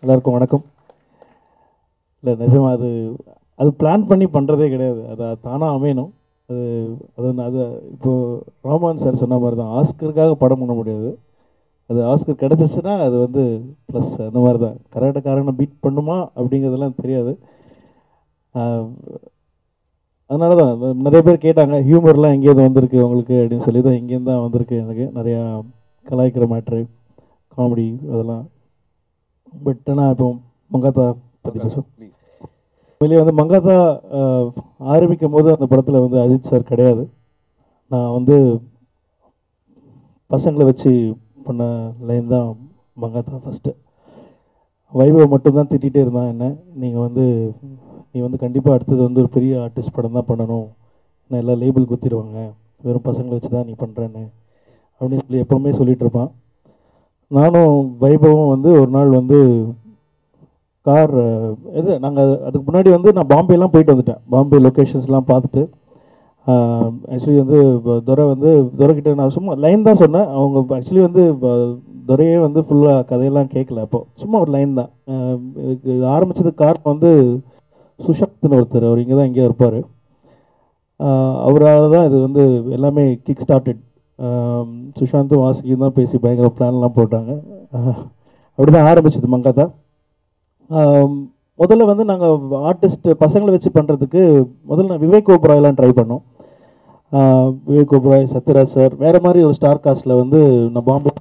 எல்லாருக்கும் வணக்கம். இல்லை நிஜமாக அது பிளான் பண்ணி பண்ணுறதே கிடையாது. அது தானாக அமையணும். அது அது இப்போது ராமன் சார் சொன்ன மாதிரி தான், ஆஸ்கருக்காக படம் பண்ண முடியாது. அது ஆஸ்கர் கிடச்சிச்சுன்னா அது வந்து ப்ளஸ் அந்த மாதிரி தான். கராட்டக்காரனை பீட் பண்ணுமா அப்படிங்கிறதெல்லாம் தெரியாது. அதனால தான் நிறைய பேர் கேட்டாங்க, ஹியூமர்லாம் எங்கேயாவது வந்திருக்கு உங்களுக்கு அப்படின்னு சொல்லி தான் இங்கேருந்து தான் வந்திருக்கு. எனக்கு நிறையா கலாய்க்கிற மேட்ரு, காமெடி அதெல்லாம். பட் ஆனால் இப்போ மங்காத்தா பற்றி பேசுவோம். வெளியே வந்து மங்காத்தா ஆரம்பிக்கும் போது அந்த படத்தில் வந்து அஜித் சார் கிடையாது. நான் வந்து பசங்களை வச்சு பண்ண லைன் தான் மங்காத்தா ஃபஸ்ட்டு. வைபவ் மட்டும்தான் திட்டிகிட்டே இருந்தான் என்ன, நீ வந்து கண்டிப்பாக அடுத்தது வந்து ஒரு பெரிய ஆர்டிஸ்ட் படம் தான் பண்ணணும், நான் எல்லாம் லேபிள் குத்திடுவாங்க, வெறும் பசங்களை வச்சு தான் நீ பண்ணுறேன்னு அப்படின்னு சொல்லி எப்போவுமே சொல்லிகிட்டு இருப்பான். நானும் வைபவும் வந்து ஒரு நாள் வந்து கார் நாங்கள் அதுக்கு முன்னாடி வந்து நான் பாம்பேலாம் போயிட்டு வந்துட்டேன். பாம்பே லொக்கேஷன்ஸ்லாம் பார்த்துட்டு ஆக்சுவலி வந்து துரைக்கிட்ட நான் சும்மா லைன் தான் சொன்னேன். அவங்க ஆக்சுவலி வந்து துரையே வந்து ஃபுல்லாக கதையெல்லாம் கேட்கல. அப்போ சும்மா ஒரு லைன் தான். இதுக்கு ஆரம்பித்தது காரணம் வந்து சுஷாந்த்னு ஒருத்தர், அவர் இங்கே தான் எங்கேயோ இருப்பார். அவரால் தான் இது வந்து எல்லாமே கிக் ஸ்டார்டட். சுஷாந்தும் வாசுகியும் தான் பேசி பயங்கர பிளான்லாம் போட்டாங்க. அப்படி தான் ஆரம்பிச்சது மங்காத்தா. முதல்ல வந்து நாங்கள் ஆர்டிஸ்ட் பசங்களை வச்சு பண்ணுறதுக்கு முதல்ல நான் விவேக் ஓபராயெலாம் ட்ரை பண்ணோம். விவேக் ஓபராய், சத்யராஜ் சார், வேறு மாதிரி ஒரு ஸ்டார் காஸ்ட்டில் வந்து நான் பாம்பே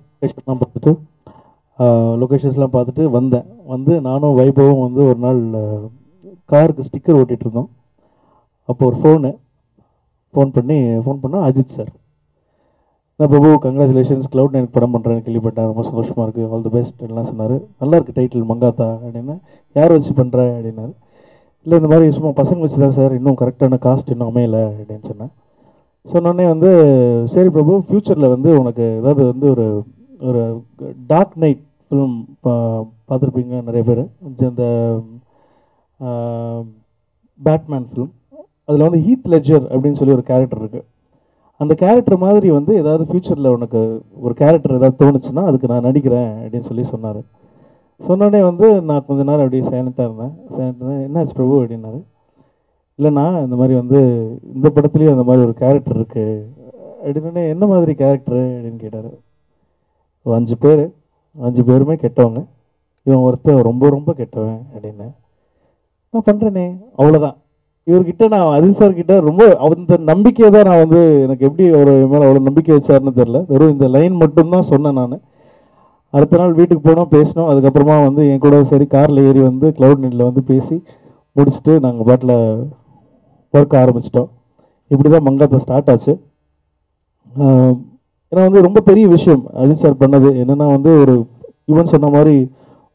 லொக்கேஷன்ஸ்லாம் பார்த்துட்டு வந்து நானும் வைபவும் வந்து ஒரு நாள் காருக்கு ஸ்டிக்கர் ஓட்டிகிட்டு இருந்தோம். அப்போ ஒரு ஃபோன் பண்ணால் அஜித் சார், நான் பிரபு கங்க்ராச்சுலேஷன்ஸ், Cloud9 படம் பண்ணுறேன்னு கேள்விப்பட்டேன், ரொம்ப சந்தோஷமாக இருக்குது, ஆல் தி பெஸ்ட் எல்லாம் சொன்னார். நல்லா இருக்குது டைட்டில் மங்காத்தா அப்படின்னு. யார் வச்சு பண்ணுற அப்படின்னாரு. இல்லை இந்த மாதிரி சும்மா பசங்க வச்சு தான் சார், இன்னும் கரெக்டான காஸ்ட் இன்னும் அமையலை அப்படின்னு சொன்னோடனே வந்து சரி பிரபு, ஃப்யூச்சரில் வந்து உனக்கு ஏதாவது வந்து ஒரு டார்க் நைட் ஃபிலிம் பார்த்துருப்பீங்க நிறைய பேர், இந்த பேட்மேன் ஃபிலிம், அதில் வந்து ஹீத் லெட்ஜர் அப்படின்னு சொல்லி ஒரு கேரக்டர் இருக்குது. அந்த கேரக்டர் மாதிரி வந்து ஏதாவது ஃப்யூச்சரில் உனக்கு ஒரு கேரக்டர் ஏதாவது தோணுச்சுன்னா அதுக்கு நான் நடிக்கிறேன் அப்படின்னு சொன்னார். சொன்னோடனே வந்து நான் கொஞ்ச நேரம் அப்படியே சைலண்ட்டாக இருந்தேன். என்னாச்சு பிரபு அப்படின்னாரு. இல்லைண்ணா இந்த மாதிரி வந்து இந்த படத்துலேயும் அந்த மாதிரி ஒரு கேரக்டர் இருக்குது அப்படின்னே. என்ன மாதிரி கேரக்டரு அப்படின்னு கேட்டார். 5 பேருமே கெட்டவங்க, இவன் ஒருத்தர் ரொம்ப ரொம்ப கெட்டவன் அப்படின்னு. நான் பண்ணுறேனே அவ்வளோதான். இவர்கிட்ட நான் அஜித் சார்கிட்ட ரொம்ப அந்த நம்பிக்கையை தான் நான் வந்து, எனக்கு எப்படி அவர் மேலே அவ்வளோ நம்பிக்கை வச்சாருன்னு தெரில. வெறும் இந்த லைன் மட்டும்தான் சொன்னேன் நான். அடுத்த நாள் வீட்டுக்கு போனோம், பேசினோம். அதுக்கப்புறமா வந்து என் கூட சரி காரில் ஏறி வந்து Cloud9 வந்து பேசி முடிச்சுட்டு நாங்கள் பாட்டில் ஒர்க் ஆரம்பிச்சிட்டோம். இப்படி தான் மங்காத்தா ஸ்டார்ட் ஆச்சு. ஏன்னா வந்து ரொம்ப பெரிய விஷயம் அஜித் சார் பண்ணது. என்னென்னா வந்து இவன் சொன்ன மாதிரி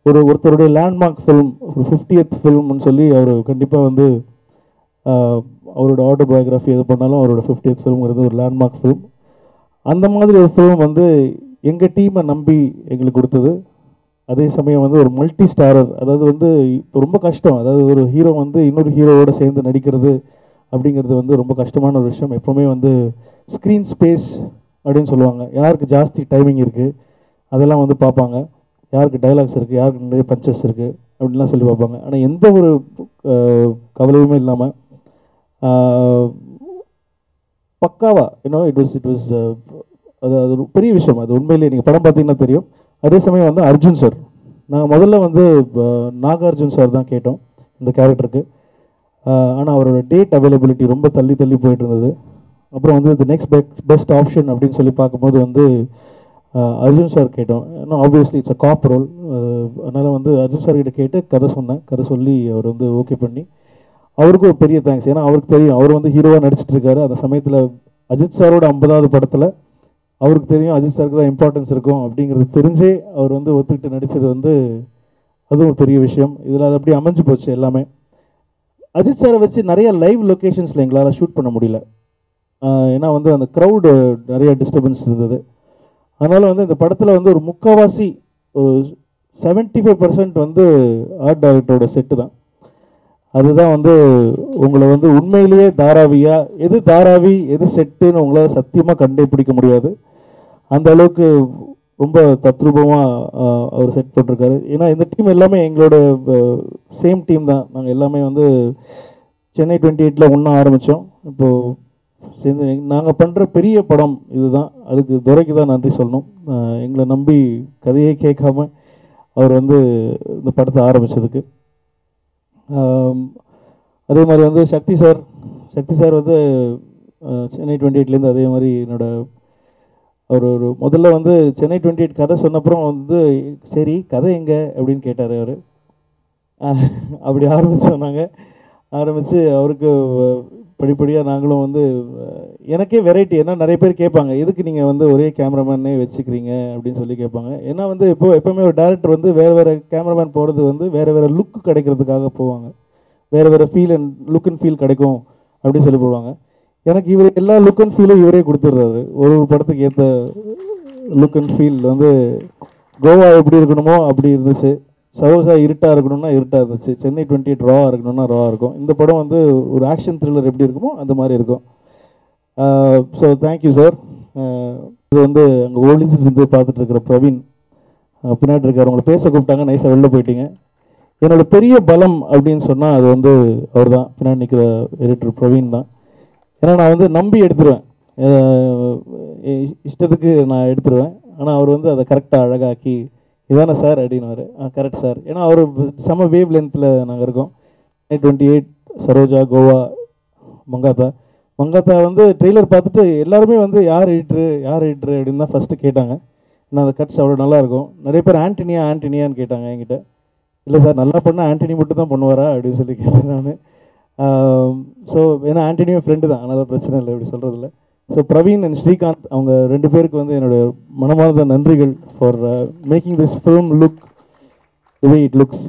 ஒருத்தருடைய லேண்ட்மார்க் ஃபிலிம், ஒரு 50th ஃபிலிம்னு சொல்லி அவர் கண்டிப்பாக வந்து அவரோட ஆட்டோபயோகிராஃபி எது பண்ணாலும் அவரோட 50th ஃபிலிம்ங்கிறது ஒரு லேண்ட்மார்க் ஃபிலிம். அந்த மாதிரி ஒரு ஃபிலிம் வந்து எங்கள் டீமை நம்பி எங்களுக்கு கொடுத்தது. அதே சமயம் வந்து ஒரு மல்டி ஸ்டாரர், அதாவது வந்து இப்போ ரொம்ப கஷ்டம். அதாவது ஒரு ஹீரோ வந்து இன்னொரு ஹீரோவோடு சேர்ந்து நடிக்கிறது அப்படிங்கிறது வந்து ரொம்ப கஷ்டமான ஒரு விஷயம். எப்போவுமே வந்து ஸ்க்ரீன் ஸ்பேஸ் அப்படின்னு சொல்லுவாங்க, யாருக்கு ஜாஸ்தி டைமிங் இருக்குது அதெல்லாம் வந்து பார்ப்பாங்க, யாருக்கு டைலாக்ஸ் இருக்குது, யாருக்கு நிறைய பஞ்சஸ் இருக்குது அப்படின்லாம் சொல்லி பார்ப்பாங்க. ஆனால் எந்த ஒரு கவலையுமே இல்லாமல் பக்காவா இட் வாஸ் அது ஒரு பெரிய விஷயம். அது உண்மையிலேயே நீங்கள் படம் பார்த்தீங்கன்னா தெரியும். அதே சமயம் வந்து அர்ஜுன் சார், நாங்கள் முதல்ல வந்து நாகார்ஜுன் சார் தான் கேட்டோம் இந்த கேரக்டருக்கு. ஆனால் அவரோட டேட் அவைலபிலிட்டி ரொம்ப தள்ளி போயிட்டு இருந்தது. அப்புறம் வந்து இந்த நெக்ஸ்ட் பெஸ்ட் ஆப்ஷன் அப்படின்னு சொல்லி பார்க்கும்போது வந்து அர்ஜுன் சார் கேட்டோம். ஏன்னா obviously it's a cop role. அதனால் வந்து அர்ஜுன் சார் கிட்ட கேட்டு கதை சொல்லி அவர் வந்து ஓகே பண்ணி, அவருக்கும் ஒரு பெரிய தேங்க்ஸ். ஏன்னா அவருக்கு தெரியும் அவர் வந்து ஹீரோவாக நடிச்சிட்டு இருக்காரு. அந்த சமயத்தில் அஜித் சாரோட 50வது படத்தில் அவருக்கு தெரியும் அஜித் சாருக்கு தான் இம்பார்ட்டன்ஸ் இருக்கும் அப்படிங்கிறது தெரிஞ்சே அவர் வந்து ஒத்துக்கிட்டு நடித்தது வந்து அதுவும் ஒரு பெரிய விஷயம். இதில் அது அப்படி அமைஞ்சு போச்சு எல்லாமே. அஜித் சாரை வச்சு நிறைய லைவ் லொக்கேஷன்ஸில் எங்களால் ஷூட் பண்ண முடியல. ஏன்னா வந்து அந்த க்ரௌடு நிறைய டிஸ்டர்பன்ஸ் இருந்தது. அதனால் வந்து இந்த படத்தில் வந்து ஒரு முக்கால்வாசி ஒரு 75% வந்து ஆர்ட் டைரக்டரோட செட்டு தான். அதுதான் வந்து உங்களை வந்து உண்மையிலேயே தாராவியா, எது தாராவி எது செட்டுன்னு உங்களால் சத்தியமாக கண்டுபிடிக்க முடியாது. அந்த அளவுக்கு ரொம்ப தத்ரூபமாக அவர் செட் போட்டிருக்காரு. ஏன்னா இந்த டீம் எல்லாமே எங்களோட சேம் டீம் தான். நாங்கள் எல்லாமே வந்து சென்னை 28 ஒன்றா ஆரம்பித்தோம். இப்போது சேர்ந்து நாங்கள் பண்ணுற பெரிய படம் இதுதான். அதுக்கு துரைக்கு தான் நன்றி சொல்லணும். எங்களை நம்பி கதையே கேட்காம அவர் வந்து இந்த படத்தை ஆரம்பித்ததுக்கு. அதே மாதிரி வந்து சக்தி சார் வந்து சென்னை 28லேருந்து அதே மாதிரி ஒரு முதல்ல வந்து சென்னை 28 கதை சொன்னப்புறம் வந்து சரி கதை எங்கே அப்படின்னு கேட்டார் அவர். அப்படி ஆரம்பித்து அவருக்கு படிப்படியாக நாங்களும் வந்து எனக்கே வெரைட்டி. ஏன்னா நிறைய பேர் கேட்பாங்க எதுக்கு நீங்கள் வந்து ஒரே கேமராமேனே வச்சுக்கிறீங்க அப்படின்னு சொல்லி கேட்பாங்க. ஏன்னா வந்து எப்போவுமே ஒரு டேரக்டர் வந்து வேறு கேமராமேன் போகிறது வந்து வேறு லுக்கு கிடைக்கிறதுக்காக போவாங்க. வேறு feel and look and feel கிடைக்கும் அப்படின்னு சொல்லி போடுவாங்க. எனக்கு இவர் எல்லா லுக் அண்ட் ஃபீலும் இவரே கொடுத்துட்றாரு. ஒரு படத்துக்கு ஏற்ற லுக் அண்ட் ஃபீல் வந்து கோவா எப்படி இருக்கணுமோ அப்படி இருந்துச்சு. சரோசா இருட்டாக இருக்கணும்னா இருட்டாக இருந்துச்சு. சென்னை 28 ராவாக இருக்கணும்னா ராவாக இருக்கும். இந்த படம் வந்து ஒரு ஆக்ஷன் த்ரில்லர் எப்படி இருக்குமோ அந்த மாதிரி இருக்கும். So thank you sir. இது வந்து அங்கே ஒளிஞ்சிருந்து பார்த்துட்டு இருக்கிற பிரவீன் பின்னாடி இருக்கார். உங்களை பேச கூப்பிட்டாங்க, நைஸாக வெளில போயிட்டீங்க. என்னோட பெரிய பலம் அப்படின்னு சொன்னால் அது வந்து அவர் தான். பின்னாடி நிற்கிற எடிட்டர் பிரவீன் தான். ஏன்னா நான் வந்து நம்பி எடுத்துருவேன், இஷ்டத்துக்கு நான் எடுத்துருவேன். ஆனால் அவர் வந்து அதை கரெக்டாக அழகாக்கி இதானே சார் அப்படின்னாரு. Correct sir. ஏன்னா அவர் செம வேவ் லென்த்தில் நாங்கள் இருக்கோம். 28 சரோஜா, கோவா, மங்காத்தா வந்து ட்ரெய்லர் பார்த்துட்டு எல்லாருமே வந்து யார் எடிட்ரு அப்படின்னு தான் ஃபஸ்ட்டு கேட்டாங்க. ஏன்னா அந்த கட்ஸ் அவ்வளோ நல்லாயிருக்கும். நிறைய பேர் ஆண்டனியான்னு கேட்டாங்க என்கிட்ட. இல்லை சார் நல்லா பண்ணால் ஆண்டனி மட்டும் தான் பண்ணுவாரா அப்படின்னு சொல்லி கேட்டேன் நான். ஸோ ஏன்னா ஆண்டனியும் ஃப்ரெண்டு தான், அதனால் பிரச்சனை இல்லை இப்படி சொல்கிறதில்ல. ஸோ பிரவீன் அண்ட் ஸ்ரீகாந்த் அவங்க 2 பேருக்கு வந்து என்னுடைய மனமார்ந்த நன்றிகள் for making this film look the way it looks.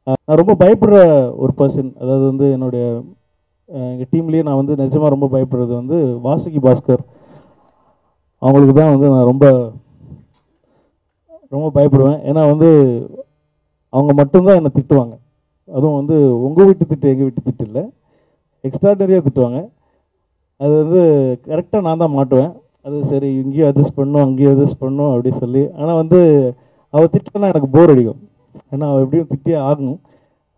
நான் ரொம்ப பயப்படுற ஒரு பர்சன். அதாவது வந்து எங்கள் டீம்லேயே நான் வந்து நிஜமாக ரொம்ப பயப்படுறது வந்து வாசுகி பாஸ்கர். அவங்களுக்கு தான் வந்து நான் ரொம்ப பயப்படுவேன். ஏன்னா வந்து அவங்க மட்டும்தான் என்னை திட்டுவாங்க. அதுவும் வந்து உங்கள் வீட்டு திட்டு எங்கள் வீட்டு திட்டு இல்லை, எக்ஸ்ட்ராடனரியாக திட்டுவாங்க. அது வந்து கரெக்டாக நான் தான் மாட்டுவேன். அது சரி இங்கேயும் அட்ஜஸ்ட் பண்ணும் அங்கேயும் அட்ஜஸ்ட் பண்ணும் அப்படி சொல்லி. ஆனால் வந்து அவள் திட்டலாம் எனக்கு போர் அடிக்கும். ஏன்னா அவள் எப்படியும் திட்டியே ஆகணும்.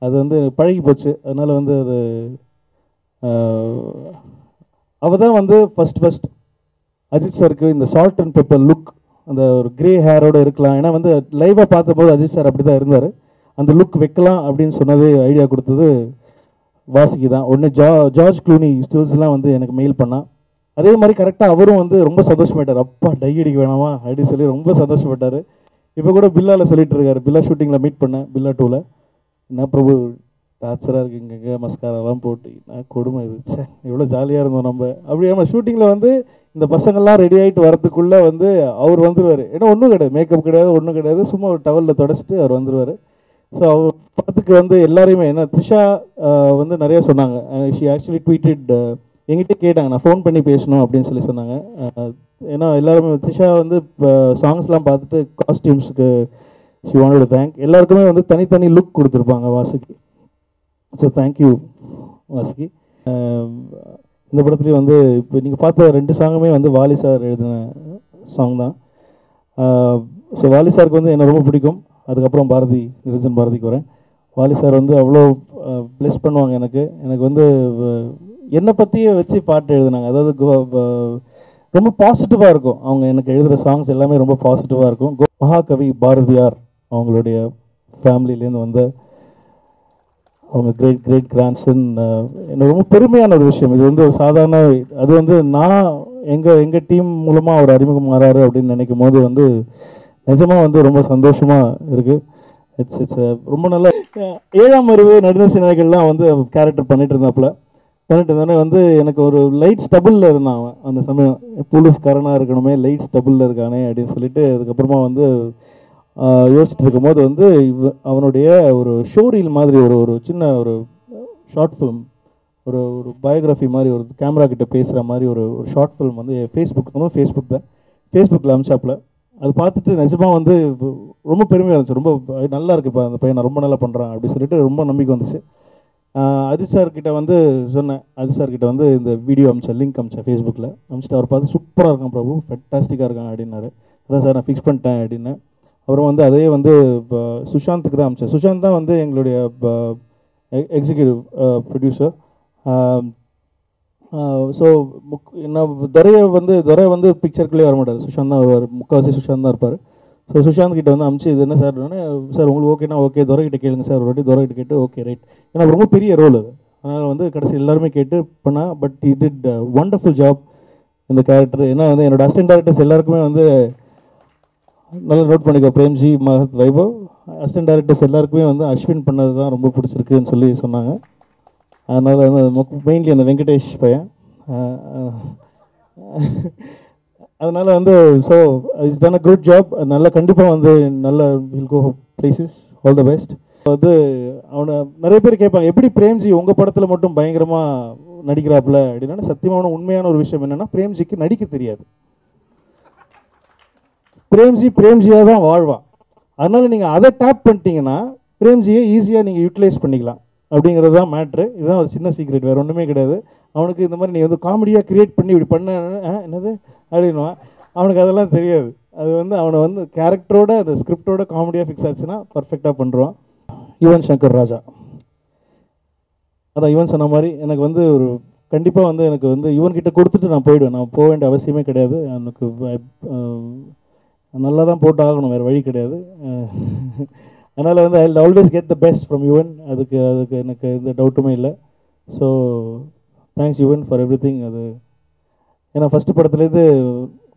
அது வந்து பழகி போச்சு. அதனால் வந்து அது அவள் தான் வந்து ஃபஸ்ட் அஜித் சாருக்கு இந்த சால்ட் அண்ட் பெப்பர் லுக், அந்த ஒரு கிரே ஹேரோடு இருக்கலாம். ஏன்னா வந்து லைவாக பார்த்தபோது அஜித் சார் அப்படி தான் இருந்தார். அந்த லுக் வைக்கலாம் அப்படின்னு சொன்னது ஐடியா கொடுத்தது வாசுகி தான். ஒன்று ஜார்ஜ் க்ளூனி ஸ்டில்ஸ்லாம் வந்து எனக்கு மெயில் பண்ணால் அதே மாதிரி கரெக்டாக அவரும் வந்து ரொம்ப சந்தோஷப்பட்டார். அப்பா டை அடிக்க வேணாமா அப்படின்னு சொல்லி ரொம்ப சந்தோஷப்பட்டார். இப்போ கூட பில்லாவில் சொல்லிட்டு இருக்காரு. பில்லா ஷூட்டிங்கில் மீட் பண்ணேன், பில்லா 2ல். என்ன பிரபு டார்ச்சராக இருக்குது, இங்கே மஸ்காரெல்லாம் போட்டு நான் கொடுமை இருந்துச்சு, எவ்வளோ ஜாலியாக இருந்தோம் நம்ம அப்படி. நம்ம ஷூட்டிங்கில் வந்து இந்த பசங்கள்லாம் ரெடி ஆகிட்டு வரதுக்குள்ளே வந்து அவர் வந்துடுவார். ஏன்னா ஒன்றும் கிடையாது, மேக்கப் கிடையாது, ஒன்றும் கிடையாது, சும்மா ஒரு டவலில் தொடச்சிட்டு அவர் வந்துடுவார். ஸோ அவர் படத்துக்கு வந்து எல்லாரையுமே ஏன்னா த்ரிஷா வந்து நிறைய சொன்னாங்க. ஷி ஆக்சுவலி ட்வீட்டட், எங்கிட்டே கேட்டாங்க, நான் ஃபோன் பண்ணி பேசணும் அப்படின்னு சொல்லி சொன்னாங்க. ஏன்னா எல்லாருமே த்ரிஷா வந்து இப்போ சாங்ஸ்லாம் பார்த்துட்டு காஸ்டியூம்ஸுக்கு ஷி வாண்டட் டு தேங்க். எல்லாருக்குமே வந்து தனித்தனி லுக் கொடுத்துருப்பாங்க வாசுகி. So thank you Vasuki. இந்த படத்துலேயும் வந்து இப்போ நீங்கள் பார்த்த 2 சாங்குமே வந்து வாலி சார் எழுதின சாங் தான். ஸோ வாலி சாருக்கு வந்து என்னை ரொம்ப பிடிக்கும். அதுக்கப்புறம் நிரஞ்சன் பாரதிக்கு வரேன். வாலி சார் வந்து அவ்வளோ ப்ளெஸ் பண்ணுவாங்க. எனக்கு வந்து என்னை பற்றியே வச்சு பாட்டு எழுதினாங்க. அதாவது ரொம்ப பாசிட்டிவாக இருக்கும். அவங்க எனக்கு எழுதுகிற சாங்ஸ் எல்லாமே ரொம்ப பாசிட்டிவாக இருக்கும். மகாகவி பாரதியார் அவங்களுடைய ஃபேமிலியிலேருந்து வந்த அவங்க கிரேட் கிராண்ட்சன். எனக்கு ரொம்ப பெருமையான ஒரு விஷயம். இது வந்து ஒரு சாதாரண, அது வந்து நான் எங்கள் டீம் மூலமாக அவர் அறிமுகம் மாறாரு அப்படின்னு நினைக்கும் போது வந்து நிஜமாக வந்து ரொம்ப சந்தோஷமாக இருக்குது. இட்ஸ் ரொம்ப நல்ல 7ஆம் அறிவு நடுநிலை சினைகள்லாம் வந்து கேரக்டர் பண்ணிட்டு இருந்தோன்னே வந்து எனக்கு ஒரு லைட் ஸ்டபுளில் இருந்தான் அவன். அந்த சமயம் போலீஸ்காரனாக இருக்கணுமே, லைட் ஸ்டபுளில் இருக்கானே அப்படின்னு சொல்லிட்டு அதுக்கப்புறமா வந்து யோசிச்சுட்டு இருக்கும்போது வந்து அவனுடைய ஒரு ஷோரீல் மாதிரி ஒரு சின்ன ஒரு ஷார்ட் ஃபிலிம், ஒரு பயோகிராஃபி மாதிரி, ஒரு கேமரா கிட்ட பேசுகிற மாதிரி ஒரு ஷார்ட் ஃபிலிம் வந்து ஃபேஸ்புக்கில் அமிச்சாப்பில். அது பார்த்துட்டு நிஜமாக வந்து ரொம்ப பெருமையாக இருந்துச்சு. ரொம்ப நல்லா இருக்குது இப்போ அந்த பையன் ரொம்ப நல்லா பண்ணுறான் அப்படின்னு சொல்லிட்டு ரொம்ப நம்பிக்கை வந்துச்சு. அஜித் சார்கிட்ட வந்து சொன்னேன். அஜித் சார்கிட்ட வந்து இந்த வீடியோ லிங்க் அமிச்சேன் ஃபேஸ்புக்கில் அமிச்சிட்டு அவர் பார்த்து சூப்பராக இருக்கான் பிரபு, ஃபென்டாஸ்டிக்காக இருக்கான் அப்படின்னாரு. அதான் சார் நான் ஃபிக்ஸ் பண்ணிட்டேன் அப்படின்னு. அப்புறம் வந்து அதே வந்து இப்போ சுஷாந்துக்கு தான் அமிச்சேன். சுஷாந்த் தான் வந்து எங்களுடைய எக்ஸிக்யூட்டிவ் ப்ரொடியூசர். ஸோ நான் துரை வந்து பிக்சருக்குள்ளே வர மாட்டார், சுஷாந்த் தான் வருவார், முக்கால்வாசி சுஷாந்த் தான் இருப்பார். ஸோ சுஷாந்த் கிட்ட வந்து அமிச்சு இது என்ன சார், சார் உங்களுக்கு ஓகேனா ஓகே, துரை கிட்ட கேளுங்க சார், ஒரு வாட்டி துரை கிட்ட கேட்டு ஓகே ரைட். ஏன்னா ரொம்ப பெரிய ரோல் அது, அதனால் வந்து கடைசி எல்லாருமே கேட்டு பண்ணால். But he did wonderful job இந்த கேரக்டர். ஏன்னா வந்து என்னோட அசிஸ்டன்ட் டேரக்டர்ஸ் எல்லாருக்குமே வந்து நல்லா நோட் பண்ணிக்கோ, பிரேம்ஜி, மகத், வைபவ், அசிஸ்டன்ட் டேரக்டர்ஸ் எல்லாருக்குமே வந்து அஸ்வின் பண்ணது தான் ரொம்ப பிடிச்சிருக்குன்னு சொல்லி சொன்னாங்க. அதனால் வந்து மெயின்லி அந்த வெங்கடேஷ் பையன், அதனால் வந்து so it's done a good job. நல்லா கண்டிப்பாக வந்து நல்ல will go places, all the best. வந்து அவனை நிறைய பேர் கேட்பாங்க எப்படி பிரேம்ஜி உங்கள் படத்தில் மட்டும் பயங்கரமாக நடிக்கிறாப்புல அப்படின்னா, சத்தியமான உண்மையான ஒரு விஷயம் என்னென்னா, பிரேம்ஜிக்கு நடிக்க தெரியாது. பிரேம்ஜியாக தான் வாழ்வான். அதனால் நீங்கள் அதை டேப் பண்ணிட்டீங்கன்னா பிரேம்ஜியை ஈஸியாக நீங்கள் யூட்டிலைஸ் பண்ணிக்கலாம் அப்படிங்கிறது தான் மேட்ரு. இதுதான் ஒரு சின்ன சீக்ரெட், வேறு ஒன்றுமே கிடையாது. அவனுக்கு இந்த மாதிரி நீ வந்து காமெடியாக க்ரியேட் பண்ணி இப்படி பண்ண என்னது அப்படின்வான். அவனுக்கு அதெல்லாம் தெரியாது. அது வந்து அவனை வந்து கேரக்டரோட அந்த ஸ்கிரிப்டோட காமெடியாக ஃபிக்ஸ் ஆச்சுன்னா பர்ஃபெக்டாக பண்ணுறான். யுவன் சங்கர் ராஜா, அதான் யுவன் சொன்ன மாதிரி எனக்கு வந்து ஒரு கண்டிப்பாக வந்து எனக்கு வந்து யுவன் கிட்ட கொடுத்துட்டு நான் போயிடுவேன். நான் போக வேண்டிய அவசியமே கிடையாது. எனக்கு நல்லா தான் போட்டு ஆகணும், வேறு வழி கிடையாது. அதனால் வந்து I will always get the best from Yuvan. அதுக்கு எனக்கு எந்த டவுட்டுமே இல்லை. So thanks Yuvan for every thing. அது ஏன்னா ஃபஸ்ட்டு படத்துலேருந்து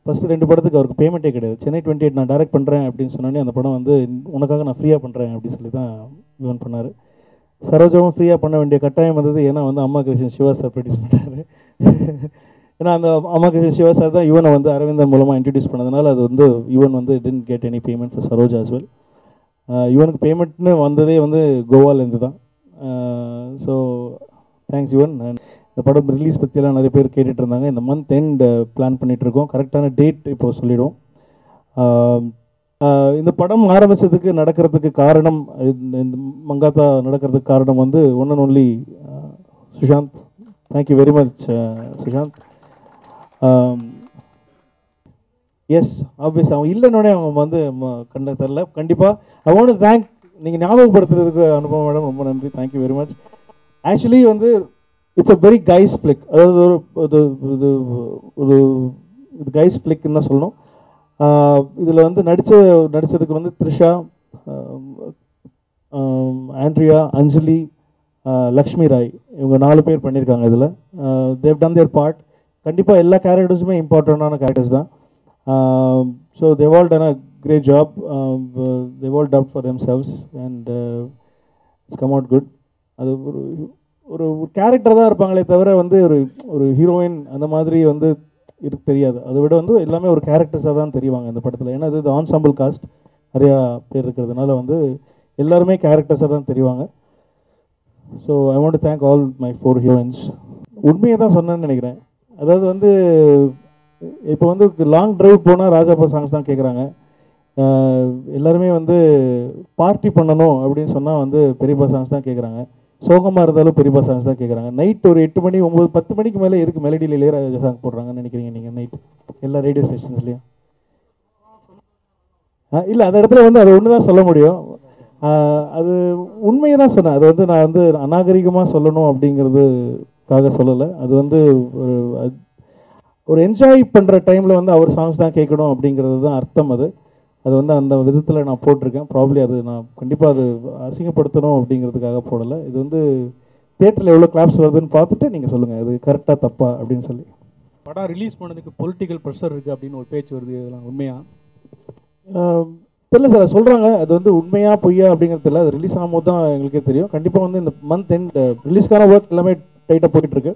ஃபஸ்ட்டு 2 படத்துக்கு அவருக்கு பேமெண்ட்டே கிடையாது. சென்னை 28 நான் டைரக்ட் பண்ணுறேன் அப்படின்னு சொன்னோன்னே அந்த படம் வந்து உனக்காக நான் ஃப்ரீயாக பண்ணுறேன் அப்படின்னு சொல்லி தான் யுவன் பண்ணார். சரோஜாவும் ஃப்ரீயாக பண்ண வேண்டிய கட்டாயம் வந்தது. ஏன்னா வந்து அம்மா கிருஷ்ணன் சிவா சார் ப்ரொடியூஸ் பண்ணார். ஏன்னா அந்த அம்மா கிருஷ்ணன் சிவா சார் தான் யுவனை வந்து அரவிந்தன் மூலமாக இன்ட்ரடியூஸ் பண்ணதுனால அது வந்து யுவன் வந்து tent get any payment for Saroja as well. யுவனுக்கு பேமெண்ட்னு வந்ததே வந்து கோவாலேருந்து தான். So thanks Yuvan. இந்த படம் ரிலீஸ் பற்றியெல்லாம் நிறைய பேர் கேட்டுட்டு இருந்தாங்க. இந்த மந்த் எண்ட் பிளான் பண்ணிகிட்ருக்கோம். கரெக்டான டேட் இப்போ சொல்லிவிடுவோம். இந்த படம் ஆரம்பித்ததுக்கு நடக்கிறதுக்கு காரணம், இந்த மங்காத்தா நடக்கிறதுக்கு காரணம் வந்து one and only Sushant. Thank you very much Sushant. Yes obvious அவன் இல்லைன்னொடனே அவங்க வந்து கண்ட தரல. கண்டிப்பாக ஐ வாண்ட் டு தேங்க், நீங்கள் ஞாபகப்படுத்துறதுக்கு அனுபவம் மேடம் ரொம்ப நன்றி. Thank you very much. ஆக்சுவலி வந்து இட்ஸ் அ வெரி கைஸ் ஃபிளிக். அதாவது ஒரு கைஸ் ஃபிளிக்னு தான் சொல்லணும். இதில் வந்து நடித்ததுக்கு வந்து த்ரிஷா, ஆண்ட்ரியா, அஞ்சலி, லக்ஷ்மி ராய், இவங்க 4 பேர் பண்ணியிருக்காங்க. இதில் தேவ் டன் தேர் பார்ட். கண்டிப்பாக எல்லா கேரக்டர்ஸுமே இம்பார்ட்டண்டான கேரக்டர்ஸ் தான். So they've all done a great job. They've all dubbed for themselves and it's come out good. அது ஒரு கேரக்டர் தான் இருப்பாங்களே தவிர வந்து ஒரு ஹீரோயின் அந்த மாதிரி வந்து இருக்கு தெரியாது. அதை விட வந்து எல்லாமே ஒரு கேரக்டர்ஸாக தான் தெரிவாங்க இந்த படத்தில். ஏன்னா இது ஆன்சாம்பிள் காஸ்ட் நிறையா பேர் இருக்கிறதுனால வந்து எல்லாருமே கேரக்டர்ஸாக தான் தெரிவாங்க. So I want to thank all my 4 heroines. உண்மையை தான் சொன்னேன்னு நினைக்கிறேன். அதாவது வந்து இப்போ வந்து லாங் ட்ரைவ் போனால் ராஜாப்பா சாங்ஸ் தான் கேட்குறாங்க. எல்லாருமே வந்து பார்ட்டி பண்ணணும் அப்படின்னு சொன்னால் வந்து பெரியப்பா சாங்ஸ் தான் கேட்குறாங்க. சோகமாக இருந்தாலும் பெரியப்பா சாங்ஸ் தான் கேட்குறாங்க. நைட் ஒரு 8 மணி 9 10 மணிக்கு மேலே எதுக்கு மெலடியில் இளையராஜா சாங் போடுறாங்கன்னு நினைக்கிறீங்க நீங்கள்? நைட் எல்லா ரேடியோ ஸ்டேஷன்ஸ்லையும் இல்லை, அந்த இடத்துல வந்து அது ஒன்று தான் சொல்ல முடியும். அது உண்மையை தான் சொன்னேன். அது வந்து நான் வந்து அநாகரிகமாக சொல்லணும் அப்படிங்கிறதுக்காக சொல்லலை. அது வந்து ஒரு என்ஜாய் பண்ணுற டைமில் வந்து அவர் சாங்ஸ் தான் கேட்கணும் அப்படிங்கிறது தான் அர்த்தம். அது வந்து அந்த விதத்தில் நான் போட்டிருக்கேன். ப்ராப்ளி அது நான் கண்டிப்பாக அது அசிங்கப்படுத்தணும் அப்படிங்கிறதுக்காக போடலை. இது வந்து தியேட்டரில் எவ்வளோ கிளாப்ஸ் வருதுன்னு பார்த்துட்டு நீங்கள் சொல்லுங்கள் அது கரெக்டாக தப்பா அப்படின்னு சொல்லி. படம் ரிலீஸ் பண்ணதுக்கு பொலிட்டிக்கல் ப்ரெஷர் இருக்குது அப்படின்னு ஒரு பேச்சு வருது, இதெல்லாம் உண்மையா? தெரியல சார், சொல்கிறாங்க. அது வந்து உண்மையா பொய்யா அப்படிங்கிறது இல்லை. அது ரிலீஸ் ஆகும்போது தான் எங்களுக்கே தெரியும். கண்டிப்பாக வந்து இந்த மந்த் எண்ட் ரிலீஸ்க்கான ஒர்க் எல்லாமே டைட்டாக போயிட்டுருக்கு.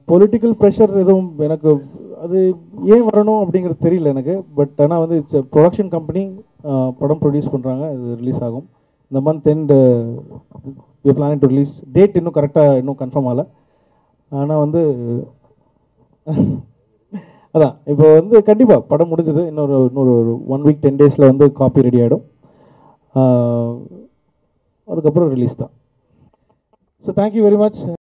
பொலிட்டிக்கல் ப்ரெஷர் எதுவும் எனக்கு அது ஏன் வரணும் அப்படிங்கிறது தெரியல எனக்கு. பட் ஆனால் வந்து இட்ஸ் ப்ரொடக்ஷன் கம்பெனி படம் ப்ரொடியூஸ் பண்ணுறாங்க. இது ரிலீஸ் ஆகும் இந்த month end. We are planning to release. Date இன்னும் கரெக்டாக இன்னும் கன்ஃபார்ம் ஆகலை. ஆனால் வந்து அதான் இப்போ வந்து கண்டிப்பாக படம் முடிஞ்சது. இன்னொரு 1 week 10 days வந்து காப்பி ரெடி ஆகிடும். அதுக்கப்புறம் ரிலீஸ் தான். So thank you very much.